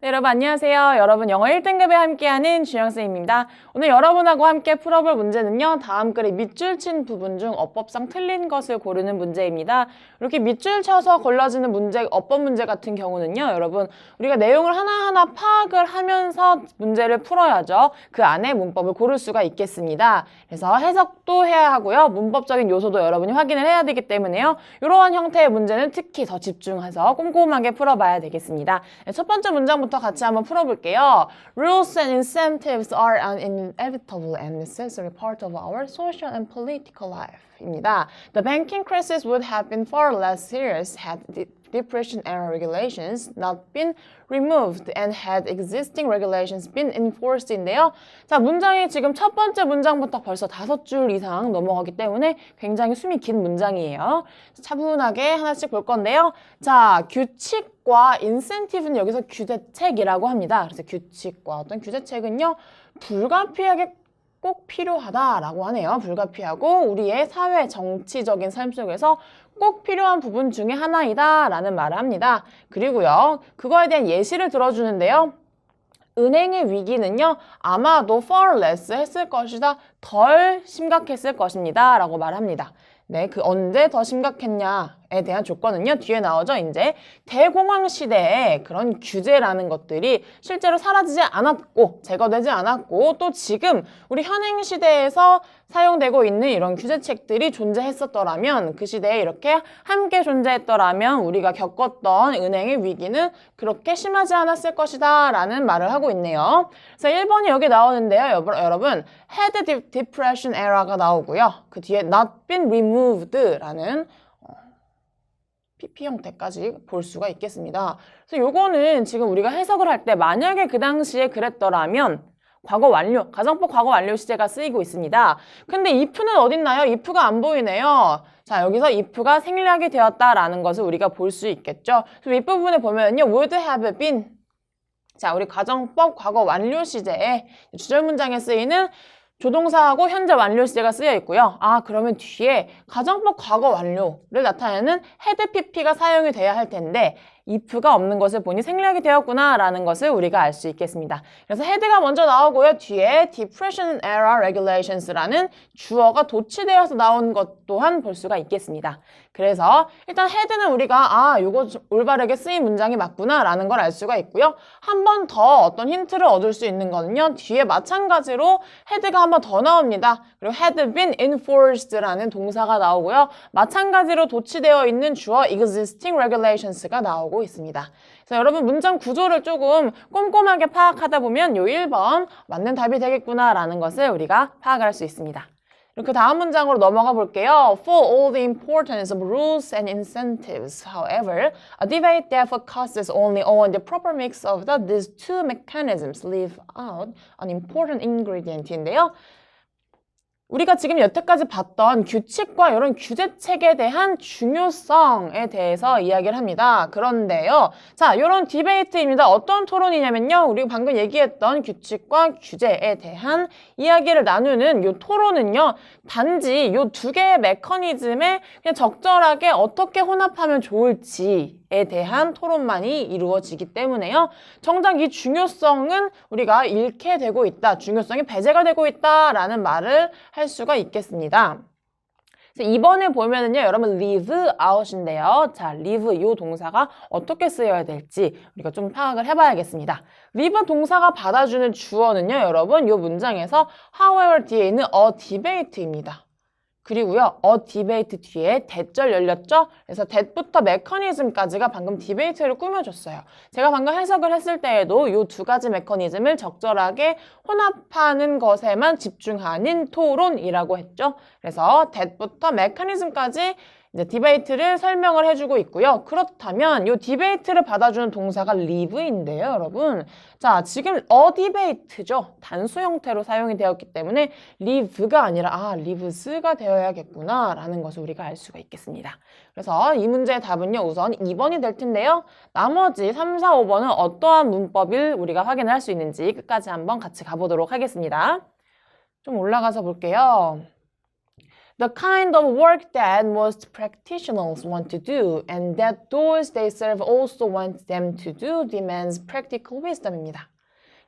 네, 여러분 안녕하세요. 여러분 영어 1등급에 함께하는 주영쌤입니다. 오늘 여러분하고 함께 풀어볼 문제는요. 다음 글의 밑줄 친 부분 중 어법상 틀린 것을 고르는 문제입니다. 이렇게 밑줄 쳐서 걸러지는 문제, 어법 문제 같은 경우는요. 여러분 우리가 내용을 하나하나 파악을 하면서 문제를 풀어야죠. 그 안에 문법을 고를 수가 있겠습니다. 그래서 해석도 해야 하고요. 문법적인 요소도 여러분이 확인을 해야 되기 때문에요. 이러한 형태의 문제는 특히 더 집중해서 꼼꼼하게 풀어봐야 되겠습니다. 네, 첫 번째 문장부터 같이 한번 풀어볼게요. Rules and incentives are an inevitable and necessary part of our social and political life. 입니다. The banking crisis would have been far less serious had the depression era regulations not been removed and had existing regulations been enforced 인데요. 자, 문장이 지금 첫 번째 문장부터 벌써 5줄 이상 넘어가기 때문에 굉장히 숨이 긴 문장이에요. 차분하게 하나씩 볼 건데요. 자, 규칙과 인센티브는 여기서 규제책이라고 합니다. 그래서 규칙과 어떤 규제책은요, 불가피하게 꼭 필요하다라고 하네요. 불가피하고 우리의 사회 정치적인 삶 속에서 꼭 필요한 부분 중에 하나이다 라는 말을 합니다. 그리고요, 그거에 대한 예시를 들어주는데요. 은행의 위기는요, 아마도 far less 했을 것이다, 덜 심각했을 것입니다 라고 말합니다. 네, 그 언제 더 심각했냐에 대한 조건은요, 뒤에 나오죠. 이제 대공황 시대에 그런 규제라는 것들이 실제로 사라지지 않았고 제거되지 않았고 또 지금 우리 현행 시대에서 사용되고 있는 이런 규제책들이 존재했었더라면, 그 시대에 이렇게 함께 존재했더라면 우리가 겪었던 은행의 위기는 그렇게 심하지 않았을 것이다 라는 말을 하고 있네요. 그래서 1번이 여기 나오는데요. 여러분 had depression era가 나오고요. 그 뒤에 not been removed 라는 PP 형태까지 볼 수가 있겠습니다. 그래서 요거는 지금 우리가 해석을 할 때 만약에 그 당시에 그랬더라면 과거 완료, 가정법 과거 완료 시제가 쓰이고 있습니다. 근데 if는 어딨나요? if가 안 보이네요. 자, 여기서 if가 생략이 되었다라는 것을 우리가 볼 수 있겠죠. 그래서 윗부분에 보면요, would have been. 자, 우리 가정법 과거 완료 시제에 주절 문장에 쓰이는 조동사하고 현재 완료 시제가 쓰여 있고요. 아, 그러면 뒤에 가정법 과거 완료를 나타내는 had pp가 사용이 돼야 할 텐데 if가 없는 것을 보니 생략이 되었구나 라는 것을 우리가 알 수 있겠습니다. 그래서 had가 먼저 나오고요. 뒤에 depression era regulations라는 주어가 도치되어서 나온 것 또한 볼 수가 있겠습니다. 그래서 일단 had는 우리가 요거 올바르게 쓰인 문장이 맞구나 라는 걸 알 수가 있고요. 한 번 더 어떤 힌트를 얻을 수 있는 거는요, 뒤에 마찬가지로 had가 한 번 더 나옵니다. 그리고 had been enforced라는 동사가 나오고요. 마찬가지로 도치되어 있는 주어 existing regulations가 나오고 있습니다. 그래서 여러분 문장 구조를 조금 꼼꼼하게 파악하다 보면 요 1번 맞는 답이 되겠구나 라는 것을 우리가 파악을 할 수 있습니다. 이렇게 다음 문장으로 넘어가 볼게요. For all the importance of rules and incentives, however, a debate that focuses only on the proper mix of these two mechanisms leave out an important ingredient인데요. 우리가 지금 여태까지 봤던 규칙과 이런 규제책에 대한 중요성에 대해서 이야기를 합니다. 그런데요, 자, 이런 디베이트입니다. 어떤 토론이냐면요, 우리가 방금 얘기했던 규칙과 규제에 대한 이야기를 나누는 이 토론은요, 단지 이 두 개의 메커니즘에 그냥 적절하게 어떻게 혼합하면 좋을지에 대한 토론만이 이루어지기 때문에요. 정작 이 중요성은 우리가 잃게 되고 있다, 중요성이 배제가 되고 있다라는 말을 할 수가 있겠습니다. 그래서 이번에 보면은요, 여러분 leave out인데요. 자, leave 이 동사가 어떻게 쓰여야 될지 우리가 좀 파악을 해봐야겠습니다. leave 동사가 받아주는 주어는요, 여러분 이 문장에서 however 뒤에 있는 a debate입니다. 그리고요, a debate 뒤에 that절 열렸죠? 그래서 that부터 mechanism까지가 방금 debate를 꾸며줬어요. 제가 방금 해석을 했을 때에도 이 두 가지 메커니즘을 적절하게 혼합하는 것에만 집중하는 토론이라고 했죠? 그래서 that부터 mechanism까지 이제 디베이트를 설명을 해주고 있고요. 그렇다면 이 디베이트를 받아주는 동사가 leave인데요, 여러분. 자, 지금 a debate죠. 단수 형태로 사용이 되었기 때문에 leave가 아니라 leaves가 되어야겠구나 라는 것을 우리가 알 수가 있겠습니다. 그래서 이 문제의 답은요, 우선 2번이 될 텐데요. 나머지 3, 4, 5번은 어떠한 문법을 우리가 확인을 할 수 있는지 끝까지 한번 같이 가보도록 하겠습니다. 좀 올라가서 볼게요. the kind of work that most practitioners want to do and that those they serve also want them to do demands practical wisdom입니다.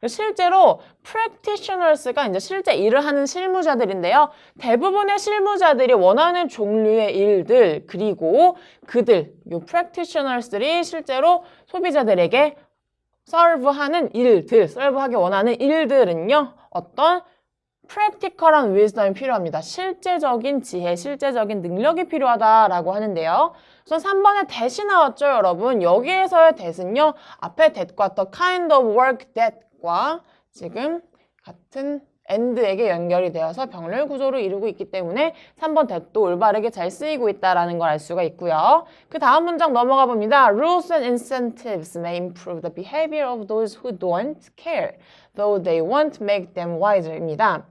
실제로 practitioners가 이제 실제 일을 하는 실무자들인데요. 대부분의 실무자들이 원하는 종류의 일들 그리고 그들, 요 practitioners들이 실제로 소비자들에게 서브하는 일들, 서브하기 원하는 일들은요. 어떤 practical한 wisdom이 필요합니다. 실제적인 지혜, 실제적인 능력이 필요하다라고 하는데요. 우선 3번에 that이 나왔죠, 여러분. 여기에서의 that은요. 앞에 that과 the kind of work that과 지금 같은 and에게 연결이 되어서 병렬 구조로 이루고 있기 때문에 3번 that도 올바르게 잘 쓰이고 있다는 걸 알 수가 있고요. 그 다음 문장 넘어가 봅니다. Rules and incentives may improve the behavior of those who don't care, though they won't make them wiser입니다.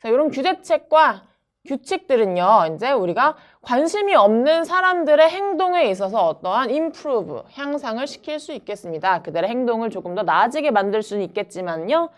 자, 이런 규제책과 규칙들은요, 이제 우리가 관심이 없는 사람들의 행동에 있어서 어떠한 improve, 향상을 시킬 수 있겠습니다. 그들의 행동을 조금 더 나아지게 만들 수는 있겠지만요,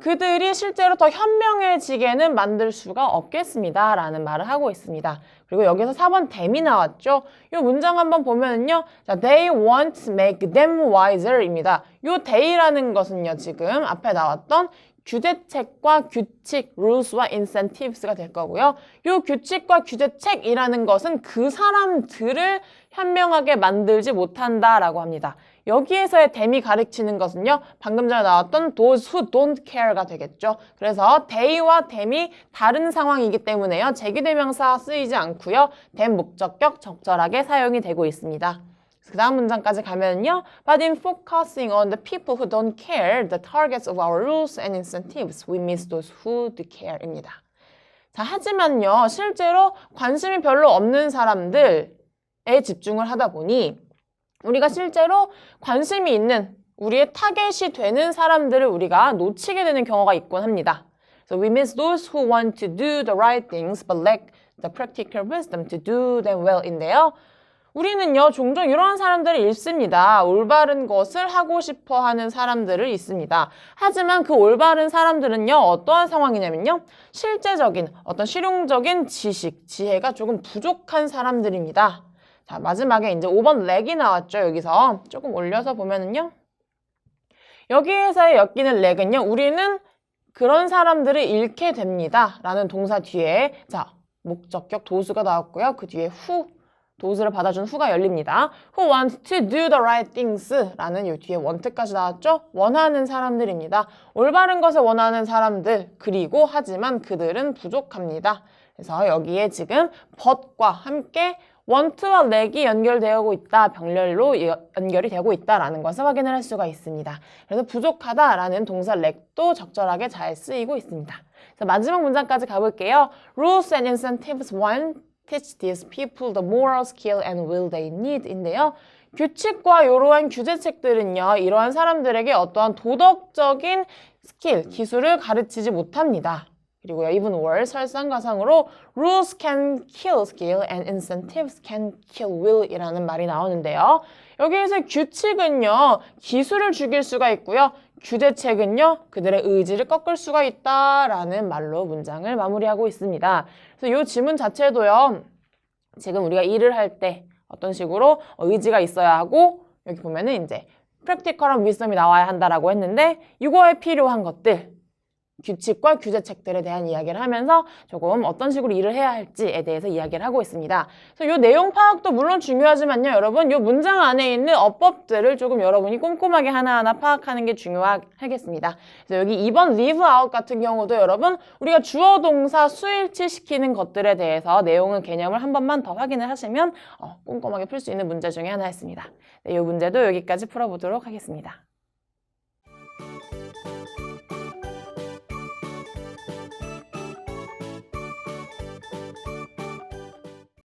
그들이 실제로 더 현명해지게는 만들 수가 없겠습니다. 라는 말을 하고 있습니다. 그리고 여기서 4번 them이 나왔죠. 이 문장 한번 보면은요, 자, they won't make them wiser 입니다. 이 they라는 것은요, 지금 앞에 나왔던 규제책과 규칙, rules와 incentives가 될 거고요. 이 규칙과 규제책이라는 것은 그 사람들을 현명하게 만들지 못한다라고 합니다. 여기에서의 them이 가르치는 것은요. 방금 전에 나왔던 those who don't care가 되겠죠. 그래서 they와 them이 다른 상황이기 때문에요. 제기대명사 쓰이지 않고요. them 목적격 적절하게 사용이 되고 있습니다. 그 다음 문장까지 가면요. But in focusing on the people who don't care, the targets of our rules and incentives, we miss those who do care입니다. 자, 하지만요. 실제로 관심이 별로 없는 사람들에 집중을 하다 보니 우리가 실제로 관심이 있는 우리의 타겟이 되는 사람들을 우리가 놓치게 되는 경우가 있곤 합니다. So we miss those who want to do the right things but lack the practical wisdom to do them well인데요. 우리는요, 종종 이런 사람들을 잃습니다. 올바른 것을 하고 싶어 하는 사람들을 잃습니다. 하지만 그 올바른 사람들은요, 어떠한 상황이냐면요, 실제적인, 어떤 실용적인 지식, 지혜가 조금 부족한 사람들입니다. 자, 마지막에 이제 5번 렉이 나왔죠, 여기서. 조금 올려서 보면은요, 여기에서의 엮이는 렉은요, 우리는 그런 사람들을 잃게 됩니다. 라는 동사 뒤에, 자, 목적격 도수가 나왔고요. 그 뒤에 who, 도수를 받아준 who가 열립니다. Who want to do the right things 라는 이 뒤에 want까지 나왔죠? 원하는 사람들입니다. 올바른 것을 원하는 사람들, 그리고 하지만 그들은 부족합니다. 그래서 여기에 지금 but과 함께 want와 lack이 연결되고 있다, 병렬로 연결이 되고 있다라는 것을 확인을 할 수가 있습니다. 그래서 부족하다라는 동사 lack도 적절하게 잘 쓰이고 있습니다. 자, 마지막 문장까지 가볼게요. Rules and incentives want teach these people the moral skill and will they need 인데요. 규칙과 이러한 규제책들은요. 이러한 사람들에게 어떠한 도덕적인 스킬, 기술을 가르치지 못합니다. 그리고요. even worse, 설상가상으로 rules can kill skill and incentives can kill will 이라는 말이 나오는데요. 여기에서 규칙은요. 기술을 죽일 수가 있고요. 규제책은요. 그들의 의지를 꺾을 수가 있다라는 말로 문장을 마무리하고 있습니다. 그래서 이 지문 자체도요. 지금 우리가 일을 할 때 어떤 식으로 의지가 있어야 하고 여기 보면은 이제 practical한 wisdom이 나와야 한다라고 했는데 이거에 필요한 것들 규칙과 규제책들에 대한 이야기를 하면서 조금 어떤 식으로 일을 해야 할지에 대해서 이야기를 하고 있습니다. 그래서 이 내용 파악도 물론 중요하지만요. 여러분 이 문장 안에 있는 어법들을 조금 여러분이 꼼꼼하게 하나하나 파악하는 게 중요하겠습니다. 그래서 여기 2번 leave out 같은 경우도 여러분 우리가 주어 동사 수일치 시키는 것들에 대해서 내용을 개념을 한 번만 더 확인을 하시면 꼼꼼하게 풀 수 있는 문제 중에 하나였습니다. 네, 이 문제도 여기까지 풀어보도록 하겠습니다.